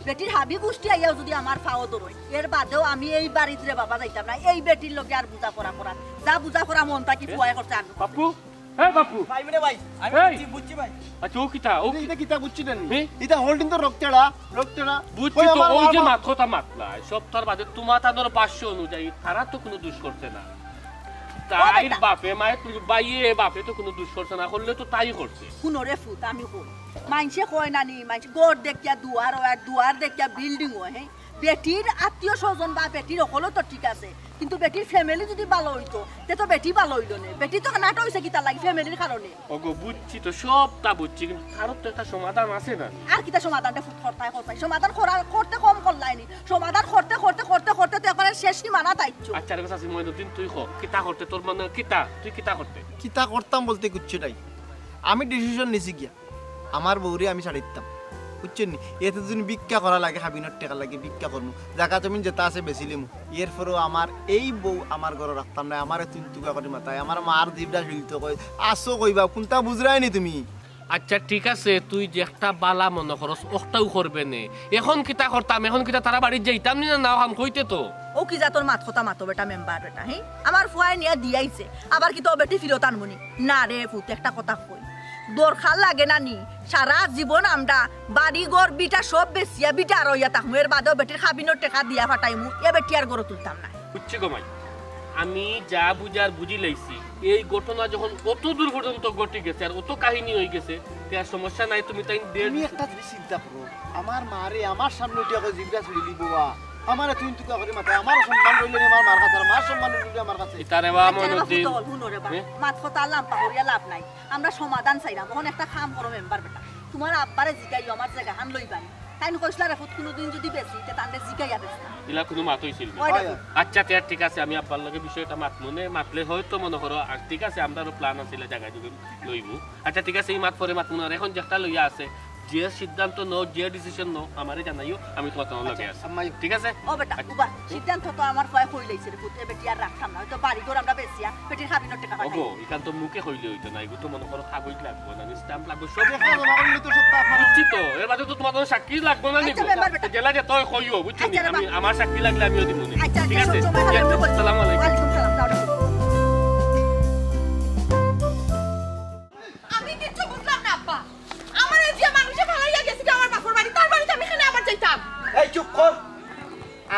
বেটির হাবি গোষ্ঠী আইয়াও যদি আমার ফাও দরই এর বাদেও আমি এই বাড়িতে রে বাবা যাইতাম না এই বেটির লগে আর বুঝা পড়া করা যা বুঝা পড়া মনটা কি ফুয়ায় করতে আমি বাপু হ্যাঁ বাপু ভাই মানে ভাই এই! বুঝছি ভাই আচ্ছা ও কিতা এটা কিতা বুঝছি না হ্যাঁ? এটা হোল্ডিং তো রক্তেড়া বুঝছি তো ও যে মাথা মাতলা সব তার বাদে তোমার তাদের 500 অনুযায়ী তারা তো কোনো দোষ করছে না তাই বাপে মায়ে তুই বাইয়ে বাপে তো কোনো দোষ করছে না করলে তো তাই করছে শুনরে ফুত আমি কই মাইনসে কয় নানি মাইনসে গড় দেখিয়া দুয়ার হয় আর দুয়ার দেখিয়া বিল্ডিং হয় হ্যাঁ বেটির আত্মীয় স্বজন বা বেটির হলো তো ঠিক আছে কিন্তু বেটির ফ্যামিলি যদি ভালো হইতো তে তো বেটি ভালো হইলো না বেটি তো নাটা হইছে কিতা লাগি ফ্যামিলির কারণে ওগো বুঝছি তো সবটা বুঝছি কিন্তু কারোর তো একটা সমাধান আছে না আর কিতা সমাধানটা ফুট করতাই করতাই সমাধান করতে কম করলাইনি সমাধান করতে করতে করতে করতে তো এখন শেষ সীমানা তাইছো আচ্ছা রে কাছে মইনুদ্দিন তুই কো কিতা করতে তোর মনে কিতা তুই কিতা করতে কিতা করতাম বলতে কিচ্ছু নাই আমি ডিসিশন নিছি গিয়া আমার বউরে আমি ছাড়ি দিতাম বুঝছেন নি এতে যদি ভিক্ষা করা লাগে হাবিনের টাকা লাগে ভিক্ষা করবো জায়গা জমিন যেটা আছে বেচিলিমু এরপরেও আমার এই বউ আমার ঘরে রাখতাম না আমার তুই টুকা করে মাথায় আমার মার জিভটা ঝুলিত কই আসো কইবা কোনটা বুঝরাই নি তুমি আচ্ছা ঠিক আছে তুই যে একটা বালা মনে করস ওটাও করবে নে এখন কিতা করতাম এখন কিতা তারা বাড়িতে যাইতাম না না হাম কইতে তো ও কি যা তোর মাত কথা মাতো বেটা মেম্বার বেটা হ্যাঁ আমার ফুয়ায় নিয়ে দিয়াইছে আবার কি তো বেটি ফিরত আনবনি না রে ফুত একটা কথা কই দরকার লাগে না নি সারা জীবন আমরা বাড়ি ঘর বিটা সব বেচিয়া বিটা রইয়া তাকমু এর বাদেও বেটির খাবিনের টাকা দিয়া ফাটাইমু এ বেটি আর গড় তুলতাম না বুঝছি গমাই আমি যা বুঝার বুঝি লাইছি এই ঘটনা যখন কত দূর পর্যন্ত ঘটে গেছে আর কত কাহিনী হয়ে গেছে তার সমস্যা নাই তুমি তাই তুমি একটা জিনিস চিন্তা করো আমার মারে আমার সামনে উঠিয়া কই জিভটা ঝুলি দিববা আমার তুই টুকা করে মাথায় আমার সম্মান রইলে আমার মার কাছে আর মার সম্মান রইলে আমার কাছে ইতারে বা মনুদ্দিন মাত কথা লাম্পা করিয়া লাভ নাই আমরা সমাধান চাইলাম এখন একটা কাম করো মেম্বার বেটা তোমার আব্বারে জিগাইও আমার জায়গা হান লইবানি তাই কইছলা রে ফুট কোনদিন যদি বেশি তে তান্ডে জিগাইয়া বেশনা ইলা কোনো মাত হইছিল আচ্ছা তে ঠিক আছে আমি আব্বার লগে বিষয়টা মাতমনে মাতলে হয়তো মনে করো আর ঠিক আছে আমরারও প্ল্যান আছিল জায়গা যদি লইবু আচ্ছা ঠিক আছে এই মাত পরে মাতমনে আর এখন যেটা লইয়া আছে যে সিদ্ধান্ত নাও যে ডিসিশন নাও আমারে জানাইও আমি তোমার তোমার লগে আছি ঠিক আছে ও বেটা উবা সিদ্ধান্ত তো আমার কয় কই লইছে রে পুত এ বেটি আর রাখতাম না হয়তো বাড়ি ঘর আমরা বেচিয়া বেটির খাবিনোর টাকা ওগো পাঠাই এখান তো মুখে কইলে হইতো না এগুলো তো মনে করো কাগজ লাগবে না স্ট্যাম্প লাগবে সব দেখা জমা করলে তো সব টাকা বুঝছি তো এর বাদে তো তোমার সাক্ষী লাগবে না নিব আচ্ছা, ব্যাপার বেটা। জেলা যে তুই কইও বুঝছি আচ্ছা, আমি ব্যাপার। আমার সাক্ষী লাগলে আমিও দিব না আচ্ছা ঠিক আছে আচ্ছা সময় হলে আসসালামু আলাইকুম ওয়ালাইকুম সালাম দাও দাও। আমি কিচ্ছু বুঝলাম না আব্বা আমার এই যে মানুষে ভালাইয়া গেছে কি আমার বাপর বাড়ি তার বাড়িতে আমি কেন আবার যাইতাম এই চুপ কর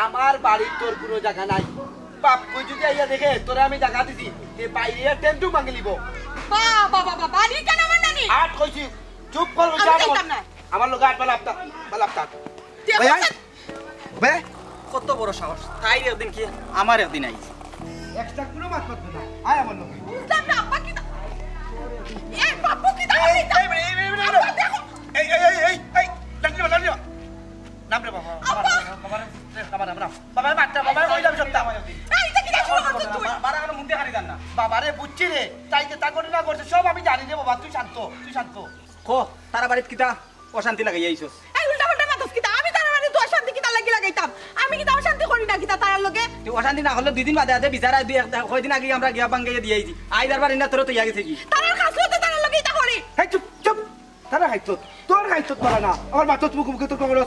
আমার বাড়ির তোর কোনো জায়গা নাই বাপু যদি আইয়া দেখে তোরে আমি জায়গা দিছি তে বাইরে টেন্টু মাঙ্গি লিব বাবা বাবা বাড়ি কেন আমার নানি আট কইছি চুপ কর আমি বিচার যাইতাম না। আমার লোক আট বালাপতা তুই ভাই আমার- বে কত বড় সাহস তাই একদিন কি আমার একদিন আইছে এক্সট্রা কোনো মাত করবে না আয় আমার লোক বুঝলাম না আব্বা কি এই বাপু কি তা হইতা আব্বা দেখো এই নামরে বাবা বাবা বাচ্চা বাবা কইলাম সত্তা এই দেখি না শুরু করছিস তুই বাবা কোনো মুন্ডে খালি জান না বাবারে বুঝছি রে তাইতে তা করে না করছে সব আমি জানি রে বাবা তুই শান্ত কো তারা বাড়িত কিতা অশান্তি লাগাই আইছস এই উল্টা পাল্টা মাতস কি তা আমি তার মানে তো অশান্তি কি তা লাগি লাগাইতাম আমি কি তা অশান্তি করি না কি তা তার লগে তুই অশান্তি না হলে 2 দিন বাদে আদে বিচার দুই কয়দিন আগে আমরা গিয়া বাঙ্গাইয়া দিয়ে আইছি আইদার বাড়ি না তোর তো ইয়া গেছে কি তার কাছে তো তার লগে তা করি এই চুপ তারা খাইতো তোর খাইতো তোরা না আমার মাথা মুখ মুখে তোর কবর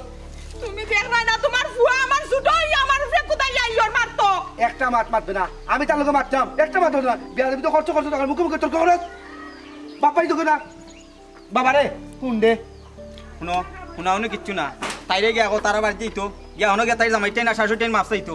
তুমি দেখ না তোমার ফুয়া আমার জুটোই আমার উপরে কুদাই আইয়র মারতো একটা মাতবে না আমি তার লোকে মারতাম একটা মাত না বিয়া দেবি তো খরচ করছো টাকা মুখে মুখে তোর কবর বাপাই তোকে না বাবারে কুন্ডে শুনাও কিচ্ছু না তাইরে গিয়া আকৌ তারা বাড়িতে দিত গিয়া হনো গিয়া তাই জামাইটাই না শাশুটাই মাছ চাইতো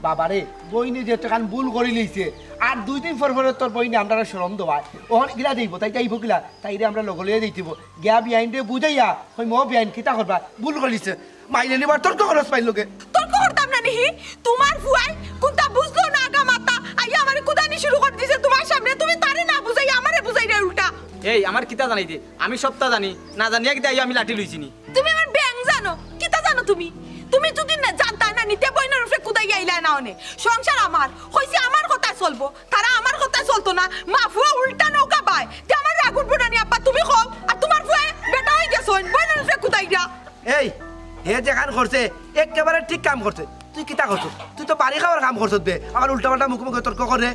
বাবারে বইনি যে টাকান ভুল করে লইছে আর 2 দিন পর তোর বইনি আমরা শরম দেওয়ায় ওখানে গিলা দিব তাই যাইব গিলা তাইরে আমরা লগলিয়ে দিতিব গিয়া বিআইন রে বুঝাইয়া ওই মো বিআইন কিতা করবা ভুল করিছে মাইনে নিবার তোর তো খরচ পাইল লোকে তোর করতাম না নিহি তোমার ফুয়াই কোনটা বুঝলো না আগা মাতা আইয়া আমারে কুদানি শুরু করে দিছে তোমার সামনে তুমি তারে না বুঝাই আমারে বুঝাই রে উল্টা এই আমার কিতা জানাইতে আমি সবটা জানি না জানিয়া কিতা আমি লাঠি লইছিনি তুমি আমার ব্যাং জানো কিতা জানো তুমি তুমি যদি না জানতা না নিতে বইনের উপরে কুদাই আইলা না অনে সংসার আমার কইছি আমার কথা চলবো তারা আমার কথা চলতো না মা ফুয়া উল্টা নৌকা বাই তে আমার রাগ উঠবো না নি আব্বা তুমি কও আর তোমার ফুয়া বেটা হই গেছন বইনের উপরে কুদাই দিয়া এই হে যেখান করছে একেবারে ঠিক কাম করছে তুই কিতা করছ তুই তো বাড়ি খাওয়ার কাম করছ বে আমার উল্টা পাল্টা মুখ মুখে তর্ক করে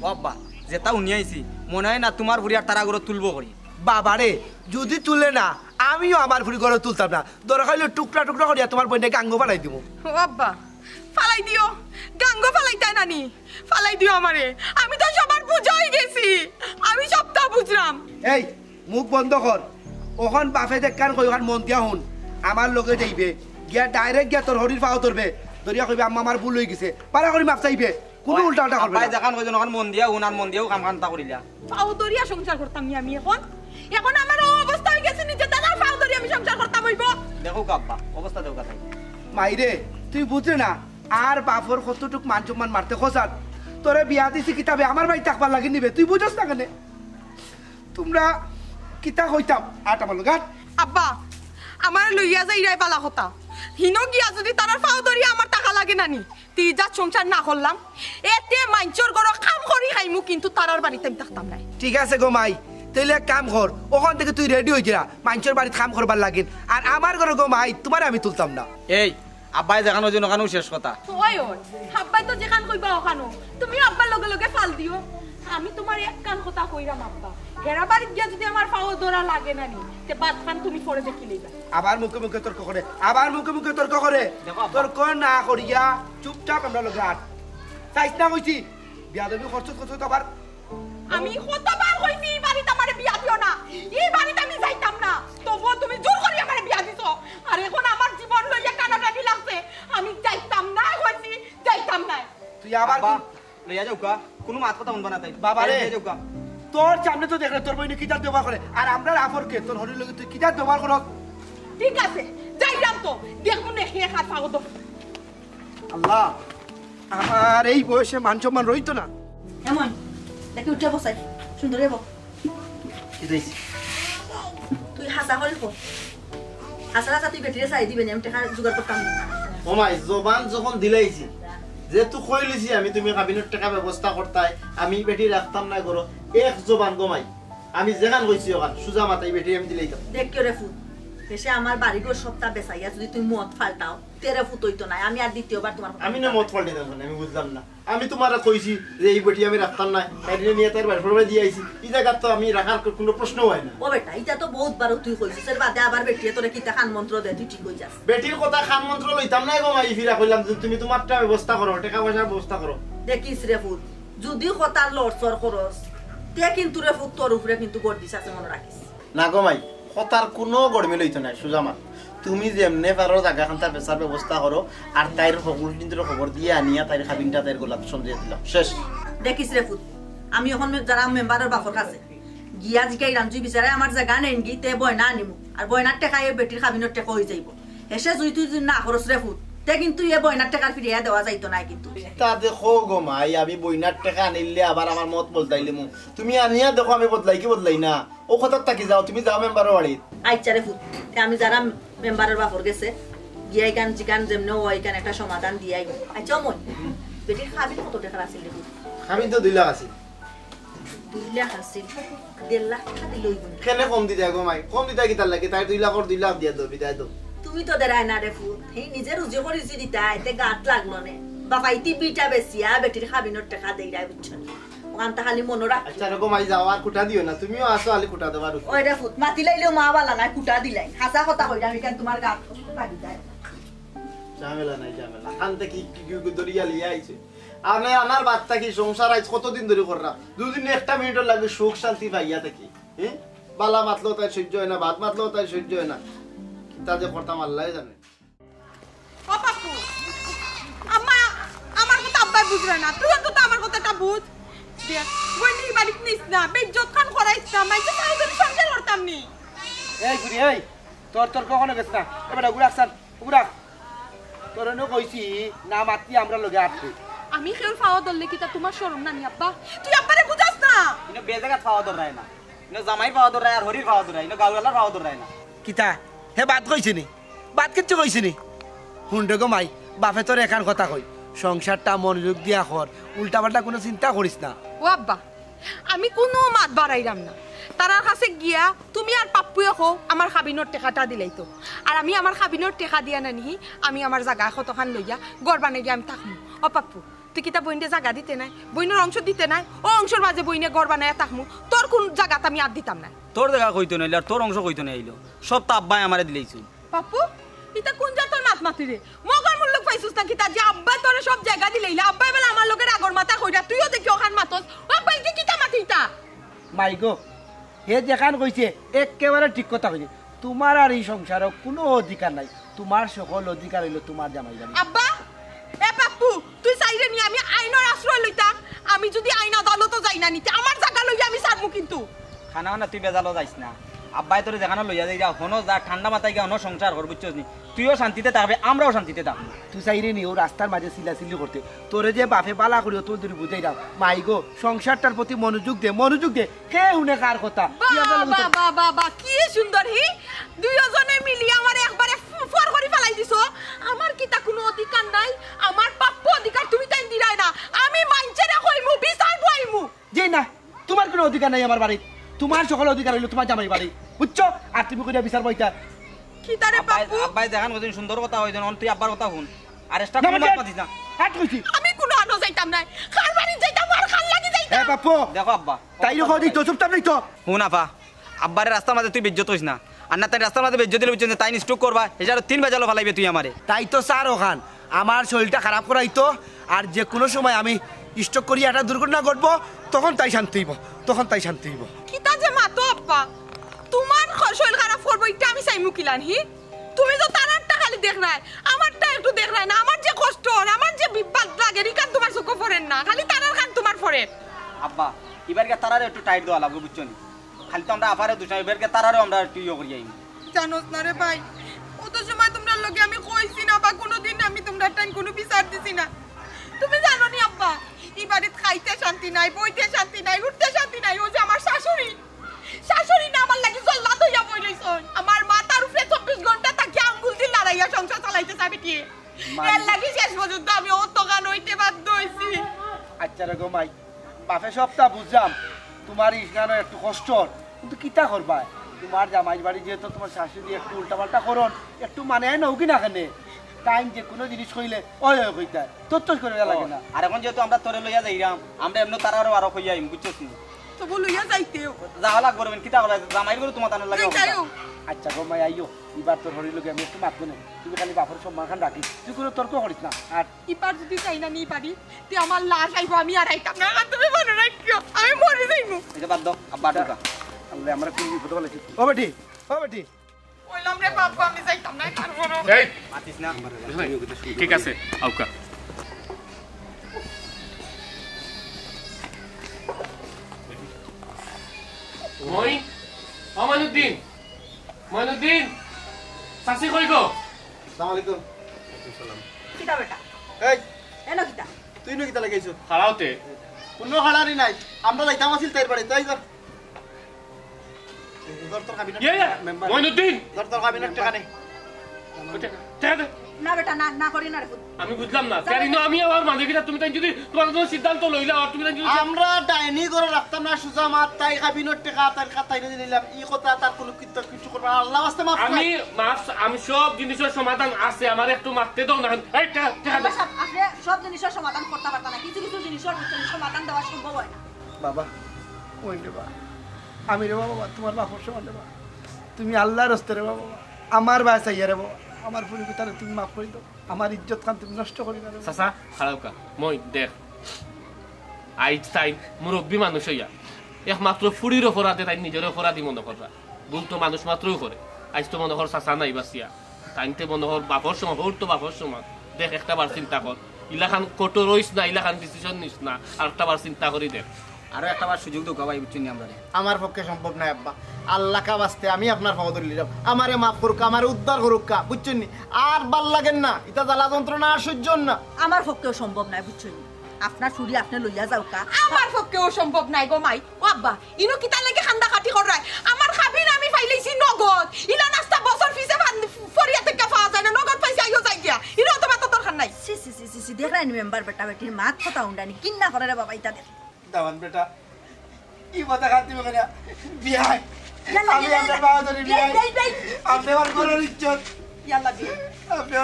বাবা যেটা উনিয়াইছি মনে হয় না তোমার বুড়ি আর তারা ঘর তুলবো করি বাবারে যদি তুলে না আমিও আমার ফুরি ঘরে তুলতাম না দরকার হইলে টুকরা টুকরা করিয়া তোমার বোনটাকে আঙ্গ বানাই দিব ও আব্বা ফালাই দিও গাঙ্গ ফালাই তাই নানি ফালাই দিও আমারে আমি তো সবার বুঝাই গেছি আমি সবটা বুঝলাম এই মুখ বন্ধ কর ওখান বাফে দেখান কই ওখান মন দিয়া শুন আমার লগে যাইবে গিয়া ডাইরেক্ট গিয়া তোর হরির পাও ধরবে ধরিয়া কইবে আম্মা আমার ভুল হয়ে গেছে পারা করি মাপ চাইবে কোনো উল্টা উল্টা করবে ভাই না। দেখান কইজন ওখান মন দিয়া উনার মন দিয়াও কাম কান্তা করিলা পাও দরিয়া সংসার করতাম নি আমি এখন এখন আমার ও অবস্থা হয়ে গেছে নিজে দাদার পাও দরিয়া আমি সংসার করতাম হইব দেখো কাব্বা অবস্থা দেও কথা মাইরে তুই বুঝে না আর বাপর কতটুক মান সম্মান মারতে খোঁজান তোরে বিয়া দিছি কিতাবে আমার বাড়ি থাকবার লাগি নিবে তুই বুঝস না কেন তোমরা কিতা হইতাম আট আমার লগাত আব্বা আমার লইয়া যাই রাই পালা কথা হিনো গিয়া যদি তার পাও দরিয়া আমার টাকা লাগে নানি তুই যা সংসার না করলাম এতে মাইঞ্চর গড় কাম করি খাইমু কিন্তু তারার বাড়িতে আমি থাকতাম না ঠিক আছে গো মাই তাইলে এক কাম কর ওখান থেকে তুই রেডি হয়ে যা মানুষের বাড়িতে কাম করবার লাগিন আর আমার ঘরে গো মাই তোমার আমি তুলতাম না এই আব্বাই দেখানো জন্য ওখানেও শেষ কথা ওই ওই আব্বাই তো যেখান কইবা ওখানো তুমি আব্বার লগে লগে ফাল দিও আমি তোমার এক কান কথা কইরাম আব্বা হেরা বাড়িত গিয়া যদি আমার পাও দরা লাগে নানি তে বাদ খান তুমি পরে দেখি লইবা আবার মুখে মুখে তর্ক করে আবার মুখে মুখে তর্ক করে তর্ক না করিয়া চুপচাপ আমরা লগে আট চাইছ না কইছি বিয়া দেবী খরচ করছো তো আবার আমি কতবার কইছি এই বাড়িতে আমারে বিয়া দিও না এই বাড়িতে আমি যাইতাম না তবুও তুমি জোর করি আমারে বিয়া দিছো আর এখন আমার জীবন লইয়া টানাটানি লাগছে আমি যাইতাম না কইছি যাইতাম না তুই আবার লইয়া যাও কা কোনো মাত কথা শুনবা না তাই বাবারে। লইয়া যাও কা তোর সামনে তো দেখলে তোর বইনে কিতাব ব্যবহার করে আর আমরা রাফরকে তোর হরির লগে তুই কিতাব ব্যবহার করো ঠিক আছে যাইলাম তো দেখুন না হে খাত পাগো তো আল্লাহ আমার এই বয়সে মান সম্মান রইতো না এমন দেখি উঠে বসাই সুন্দর হইব কি হইছে তুই হাসা করে কো হাসা হাসা তুই বেটিরে চাই দিবেন আমি টাকা জোগাড় করতাম না ও মাই জবান যখন দিলাইছি যেহেতু কই লিছি আমি তুমি কাবিনের টাকা ব্যবস্থা করতাই আমি বেটি রাখতাম না করো এক জবান গমাই আমি যেখান কইছি ওখান সুজা মাথায় বেটি আমি দিলাইতাম দেখ কেউ রে ফুল এসে আমার বাড়িঘর সপ্তাহ বেচাইয়া যদি তুমি মদ ফালটাও তেরে ফুটইতো নাই আমি আর দ্বিতীয়বার তোমার আমি না মত পাল্টে দেব না আমি বুঝলাম না আমি তোমারে কইছি যে এই বেটি আমি রাখতাম না তাইরে নিয়ে তার বাড়ি ফরমে দিয়ে আইছি এই জায়গা তো আমি রাখার কোনো প্রশ্ন হয় না ও বেটা এটা তো বহুত বার তুই কইছিস এর বাদে আবার বেটিয়ে তোরে কিতা খান মন্ত্র দে তুই ঠিক হই যাস বেটির কথা খান মন্ত্র লইতাম না গো মাই ফিরা কইলাম যে তুমি তোমারটা ব্যবস্থা করো টাকা পয়সার ব্যবস্থা করো দেখিস রে ফুট যদি কথার লড়চড় করস তে কিন্তু রে ফুট তোর উপরে কিন্তু গড় দিস আছে মনে রাখিস না গো মাই কথার কোনো গড়মি লইতো না সুজামা তুমি যেমনে পারো জায়গাখানটা বেচার ব্যবস্থা করো আর তাইর সকল কিন্তু খবর দিয়ে আনিয়া তাইর খাবিনটা তাইর গোলাত সমঝিয়ে দিলাম শেষ দেখিস রে ফুট আমি এখন যারা মেম্বারের বাপর কাছে গিয়া জিকাই রামজুই বিচারে আমার জায়গা নেন গি তে বয়না আনিমু আর বয়নার টেকায় বেটির খাবিনের টেকা হয়ে যাইব হেসে জুই তুই না খরচ রে ফুট তে কিন্তু এ বয়নার টেকার ফিরিয়া দেওয়া যাইতো না কিন্তু তা দেখো গো মাই আমি বইনার টাকা আনিলে আবার আমার মত বদলাইলে মু তুমি আনিয়া দেখো আমি বদলাই কি বদলাই না ও কথা তাকি যাও তুমি যাও মেম্বারের বাড়ি আইচ্ছা রে ফুট আমি যারা মেম্বারের বাপর গেছে গিয়া গান জিগান যেমন ওই গান একটা সমাধান দিয়াই আচ্ছা মই বেটির খাবিন কত টাকা আছিল রে ফুট আমি তো 2 লাখ আছি 2 লাখ আছিল 1.5 লাখ টাকা দিলই কেনে কম দিতে গো মাই কম দিতে কি তার লাগে তাই 2 লাখ 2 লাখ দিয়া দাও বিদায় দাও তুমি তো দেরাই না রে ফুট এই নিজে রুজি করিছি দিতা এতে গাত লাগলো নে বাপাইতি বিটা বেশিয়া বেটির খাবিনের টাকা দেই রাই বুঝছনি ওখানটা খালি মনে রাখ আচ্ছা রকম আই যাও আর কুটা দিও না তুমিও আসো আলি কুটা দেবার ওই রে ফুট মাতি লাইলেও মা বালা নাই কুটা দিলাই হাসা কথা কইরা আমি কেন তোমার গাত লাগি যায় ঝামেলা নাই ঝামেলা খানতে কি কি দরিয়া লিয়া আইছে আনে আনার বাচ্চা কি সংসার আইছ কতদিন ধরে কররা দুদিন একটা মিনিট লাগে সুখ শান্তি পাইয়া থাকি হ্যাঁ বালা মাতলো তাই সহ্য হয় না ভাত মাতলো তাই সহ্য হয় না তা যে করতাম আল্লাহ জানে ও পাপু আম্মা আমার কথা আব্বাই বুঝরে না তুই অন্তত আমার কথাটা বুঝ দেখ বইনি বাড়িতে নিস না বেজ্জত খান করাইছ না মাইতে তাড়াতাড়ি সংসার করতাম নি এই গুরি এই তোর কখনো গেছ না এবার গুড়াকসান গুড়াক তোর নো কইছি না মাতি আমরা লগে আটকে আমি কেউ খাওয়া দললে কি তা তোমার শরম না নি আব্বা তুই আব্বারে বুঝাস না ইনো বেজাগাত খাওয়া দর রায় না ইনো জামাই খাওয়া দর রায় আর হরির খাওয়া দর রায় ইনো গাওয়ালার খাওয়া দর রায় না কিতা হে বাদ কইছি নি বাদ কিচ্ছু কইছি নি হুন্ডে গো মাই বাপে তোর একান কথা কই সংসারটা মনোযোগ দিয়া কর উল্টাপাল্টা কোনো চিন্তা করিস না ও আব্বা আমি কোনো মাত বাড়াইরাম না তারার কাছে গিয়া তুমি আর পাপ্পুয়ে হো আমার খাবিনোর টেকাটা দিলাই তো আর আমি আমার খাবিনোর টেকা দিয়া না নিহি আমি আমার জায়গা কতখান লইয়া গড় বানাই গিয়ে আমি থাকমু ও পাপ্পু তুই কিতা বইনে জায়গা দিতে নাই বইনের অংশ দিতে নাই ও অংশের মাঝে বইনে গড় বানাইয়া থাকমু তোর কোন জায়গাতে আমি আর দিতাম না তোর দেখা কইতো নাইলে আর তোর অংশ কইতো নাইলো সব তো আব্বাই আমারে দিলাইছু পাপ্পু এটা কোন জাতর মাত মাতি রে মগর মূল্য পাইছিস না কিতা যে আব্বা তোরে সব জায়গা দিলাইলা আব্বাই বলে আমার লোকের আগর মাথা কইরা তুইও দেখি ওখান মাতস আব্বাই কি কিতা মাতিতা মাই গো হে যেখান কইছে একেবারে ঠিক কথা কইছে তোমার আর এই সংসারে কোনো অধিকার নাই তোমার সকল অধিকার হইলো তোমার জামাই বাড়ি আব্বা এ পাপ্পু তুই চাইরে নি আমি আইনের আশ্রয় লইতাম আমি যদি আইন আদালতও যাই না নিতে আমার জায়গা লইয়া আমি ছাড়মু কিন্তু খানা না তুই বেজালো যাইস না আব্বাই তোরে যেখানে লইয়া যাই যাও হনো যা ঠান্ডা মাথায় গিয়ে হনো সংসার কর বুঝছস নি তুইও শান্তিতে থাকবে আমরাও শান্তিতে থাকবো তুই চাইরে নি ও রাস্তার মাঝে সিলাসিলি করতে তোরে যে বাপে বালা করিও তোর যদি বুঝাই দাও মাই গো সংসারটার প্রতি মনোযোগ দে কে হুনে কার কথা কি আমরা লগে তো- বাবা বাবা কি সুন্দর হি দুইজনে মিলি আমার একবারে ফর করে ফেলাই দিছো আমার কি তা কোনো অধিকার নাই আমার প্রাপ্য অধিকার তুমি তাই দিরাই না আমি মাইনচেরে কইমু বিচার বইমু যে না তোমার কোনো অধিকার নাই আমার বাড়ি তোমার সকল অধিকার হইলো তোমার জামাই বাড়ি বুঝছো আর তুমি কইরা বিচার বইতা কি তারে আব্বাই পাপ্পু আব্বাই দেখান কদিন সুন্দর কথা হইছে না তুই আব্বার কথা শুন আর এক্সট্রা না, কোনো মানে- মাত মাতিস না হাট কইছি আমি কোনো আনো যাইতাম না খার বাড়ি যাইতাম আর খাল লাগি যাইতাম হ্যাঁ বাপু দেখো আব্বা তাই রকম দিই তো চুপচাপ নাই তো শুন আফা আব্বারে রাস্তার মাঝে তুই বেজ্জত হইস না আর না তাই রাস্তার মাঝে বেজ্জত দিলে বুঝছেন তাই স্ট্রোক করবা এটা 3 বেজালো ফালাইবে তুই আমারে তাই তো স্যার ওখান আমার শরীরটা খারাপ করাইতো আর যে কোনো সময় আমি স্ট্রোক করি একটা দুর্ঘটনা ঘটবো তখন তাই শান্তি হইব কি তা যে মাতো আব্বা তোমার শরীর খারাপ করবো এটা আমি চাইমু কিলান হি তুমি তো তারারটা খালি দেখ নাই আমারটা একটু দেখ নাই না আমার যে কষ্ট আমার যে বিপদ লাগে রিকান তোমার চোখ ফরেন না খালি তারার খান তোমার ফরেন আব্বা এবারকে তারারে একটু টাইট দেওয়া লাগবে বুঝছো নি খালি তো আমরা আফারে দুটা এবারকে তারারে আমরা একটু ইয়ে করি যাই জানোস না রে ভাই কত সময় তোমরা লগে আমি কইছি না বা কোনোদিন আমি তোমরা টাইম কোনো বিচার দিছি না তুমি জানো নি আব্বা এই বাড়িতে খাইতে শান্তি নাই বইতে শান্তি নাই উঠতে শান্তি নাই ও যে আমার শাশুড়ি না আমার লাগি জল্লাদ হইয়া বইলইছ আমার মাথার উপরে 24 ঘন্টা তাকে আঙ্গুল দিয়ে লড়াইয়া সংসার চালাইতে চাবি কি এর লাগি শেষ পর্যন্ত আমি অত গান হইতে বাধ্য হইছি আচ্ছা রে গো মাই বাপে সবটা বুঝলাম তোমার ইসগানো একটু কষ্ট কিন্তু কিতা করবা তোমার জামাই বাড়ি যেহেতু তোমার শাশুড়ি একটু উল্টাপাল্টা করন একটু মানে নৌ কি না কেনে টাইম যে কোনো জিনিস কইলে ওই ওই কইতা তোর করে লাগে না আর এখন যেহেতু আমরা তোরে লইয়া যাইরাম আমরা এমনি তারা আরো কইয়া আইম বুঝছস নি তো লইয়া যাইতেও যাওয়া লাগবো রে কিতা বলে জামাইর করে তোমার তানোর লাগে যাইও আচ্ছা গো মাই আইও এবার তোর হরির লোকে আমি একটু মাতবো না তুমি খালি বাপর সম্মান খান রাখিস তুই কোনো তর্ক করিস না আর ইপার যদি চাই না নি পারি তুই আমার লাশ আইবো আমি আর আইতাম না আর তুমি মনে রাখিও আমি মরে যাইমু এটা বাদ দাও আব্বা ঢোকা আল্লাহ আমরা কোন বিপদ বলেছি ও বেটি কইলাম রে বাবা আমি যাইতাম না কার বড় এই মাতিস না ঠিক আছে আউকা মইনুদ্দিন সাসি কই গো আসসালামু আলাইকুম কিতা বেটা এই এনো কিতা তুই নো কিতা লাগাইছো খাড়াওতে কোনো হালারি নাই আমরা যাইতাম আছিল তাইর বাড়ি তাই যা তোর কাবিনেট মেম্বার মইনুদ্দিন তোর কাবিনেট টাকা নেই না বেটা না না করি না রে আমি বুঝলাম না কেন আমি আর মানে কিনা তুমি তাই যদি তোমার কোনো সিদ্ধান্ত লইলা আর তুমি তাই যদি আমরা ডাইনি করে রাখতাম না সুজা মাত তাই কাবিনেট টাকা তার খাতাই দিলাম ই কথা তার কোনো কিছু করবা আল্লাহ ওয়াস্তে মাফ আমি সব জিনিসের সমাধান আছে আমার একটু মারতে দাও না এই আপনি সব জিনিসের সমাধান করতে পারতা না কিছু কিছু জিনিসের সমাধান দেওয়া সম্ভব হয় না বাবা ওই রে বাবা আমি রে বাবা তোমার বাপর সমান রে বাবা তুমি আল্লাহর রাস্তে রে বাবা আমার বাস আইয়া রে বাবা আমার পরিবারে তুমি মাফ করে দাও আমার ইজ্জত খান তুমি নষ্ট করি না রে বাবা। চাচা খারাপকা মই দেখ আইজ তাই মুরব্বী মানুষ হইয়া একমাত্র ফুড়ির অপরাধে তাই নিজের অপরাধী মনে করা ভুল তো মানুষ মাত্রই করে আজ তো মনে কর চাচা নাই বাসিয়া তাইতে মনে কর বাপর সময় ভুল তো বাপর সময় দেখ একটা বার চিন্তা কর ইলাখান কঠোর হইস না ইলাখান ডিসিশন নিস না আর একটা বার চিন্তা করি দেখ আরো একটা বার সুযোগ দাও ভাই বুঝছেন আমরা আমার পক্ষে সম্ভব নাই আব্বা আল্লাহ কা বাস্তে আমি আপনার খবর দিলাম আমারে মাফ করুক আমারে উদ্ধার করুক কা বুঝছেন নি আর ভাল লাগেন না এটা জ্বালা যন্ত্রণা আর সহ্য না আমার পক্ষেও সম্ভব নাই বুঝছেন আপনার চুরি আপনি লইয়া যাও কা আমার পক্ষেও সম্ভব নাই গো মাই ও আব্বা ইনো কিতা লাগে খান্দা কাটি করাই আমার খাবিন আমি পাইলেছি নগদ ইলা নাস্তা বছর ফিসে ফরিয়া থেকে পাওয়া যায় না নগদ পয়সা আইও যাই গিয়া ইনো তো মাথা দরকার নাই সি সি সি সি দেখ রাইনি মেম্বার বেটা বেটির মাত কথা উন্ডানি কিন্না করে রে বাবা ইতা দেখ দামান বেটা ই কথা খাতি বলে বিয়াই আমি আপনার বাবা ধরে বিয়াই আপনি আমার ঘরের ইজ্জত ইয়াল্লা বিয়ে আপনি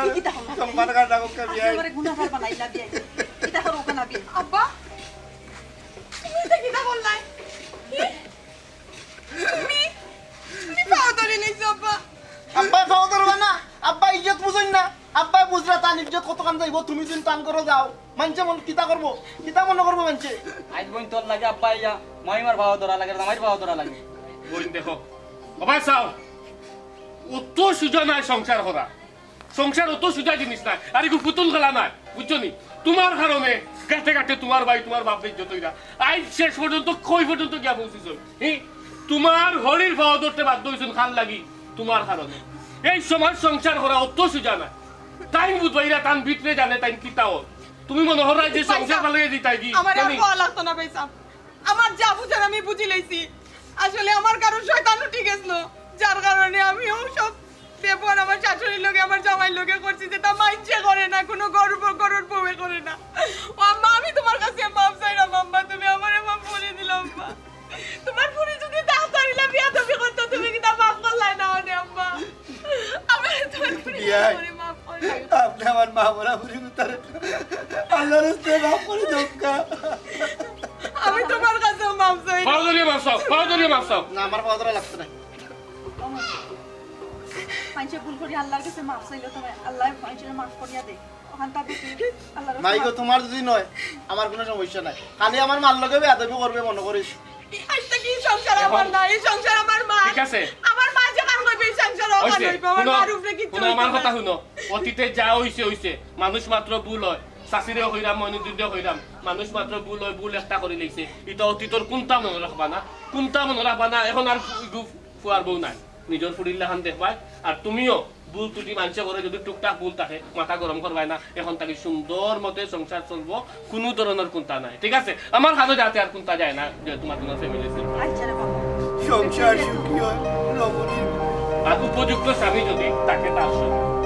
সম্মান কার রাখুক বিয়াই আমারে গুনাহগার বানাইলা বিয়ে কিতা করো কেন বিয়ে আব্বা তুমি এটা কিতা বললাই তুমি পাও ধরে নিছো আব্বা আব্বা খাওয়া ধরবা না আব্বা ইজ্জত বুঝেন না আব্বা বুঝলা তার ইজ্জত কতখান যাইব তুমি যদি টান করো যাও মানুষে মন কিতা করবো কিতা মনে করবো মানুষে আজ বইন তোর লাগে আব্বা ইয়া মহিমার ভাও ধরা লাগে জামাইর ভাও ধরা লাগে বই দেখো অবাই চাও অত সুজা নাই সংসার করা সংসার অত সুজা জিনিস নাই আর একটু পুতুল খেলা নাই বুঝছো নি তোমার কারণে কাটে কাটে তোমার ভাই তোমার বাপ ইজ্জত হইরা আজ শেষ পর্যন্ত কই পর্যন্ত গিয়া পৌঁছিস তোমার হরির ভাও ধরতে বাধ্য হয়েছেন খান লাগি তোমার কারণে এই সময় সংসার করা অত সুজা নাই টাইম বুঝবাইরা টান ভিতরে জানে টাইম কিতাও তুমি মনে হরাই যে সংসার ভালো দিতাই কি আমার আর ভালো লাগতো না পয়সা আমার যা বুঝার আমি বুঝি লইছি আসলে আমার কারণ শয়তান উঠে গেছিল যার কারণে আমিও সব পেপর আমার শাশুড়ির লোকে আমার জামাইর লোকে করছি যে তা মাইনছে করে না কোনো গর্ব করর বউয়ে করে না ও আম্মা আমি তোমার কাছে মাপ চাই না আম্মা তুমি আমারে মাপ করে দিলাম আম্মা তোমার পুরি যদি তাড়াতাড়িলা বিয়া তুমি করতে তুমি কি তা মাপ করলাই না ওনে আম্মা আমি তোমার পুরি মাপ করে আপনি আমার মা বলা পুরি উত্তরে আল্লাহর রাস্তে মাফ করে দক্কা আমি তোমার কাছে মাপ চাই পাউদরিয়া মাপসাও না আমার খাওয়া ধরা লাগছে না পাঁচে ভুল করি আল্লাহর কাছে মাফ চাইলে তুমি আল্লাহ পাঁচের মাফ করিয়া দে ওখান তাতে আল্লাহর নাই গো তোমার যদি নয় আমার কোনো সমস্যা নাই খালি আমার মার লগে বেয়াদবি করবে মনে করিস আজকে কি সংসার আমার না এই সংসার আমার মা ঠিক আছে আমার মা যে কাম করবে এই সংসার ও কাম করবে আমার মার উপরে কিছু শুনো আমার কথা শুনো অতীতে যা হইছে মানুষ মাত্র ভুল হয় শাশিরে হইরাম মনুযুদ্ধ হইরাম মানুষ মাত্র ভুল হয় ভুল একটা করে লইছে এটা অতীতর কোনটা মনে রাখবা না এখন আর ফুয়ার বউ নাই নিজের ফুরিল্লাখান দেখবাই আর তুমিও ভুল তুটি মানুষে করে যদি টুকটাক ভুল থাকে মাথা গরম করবাই না এখন তাকে সুন্দর মতে সংসার চলবো কোনো ধরনের কোনটা নাই ঠিক আছে আমার হাতে যাতে আর কোনটা যায় না যে তোমার কোনো ফ্যামিলি আচ্ছা রে বাবা সংসার সুখী হয় রমণীর আর উপযুক্ত স্বামী যদি তাকে তার সঙ্গে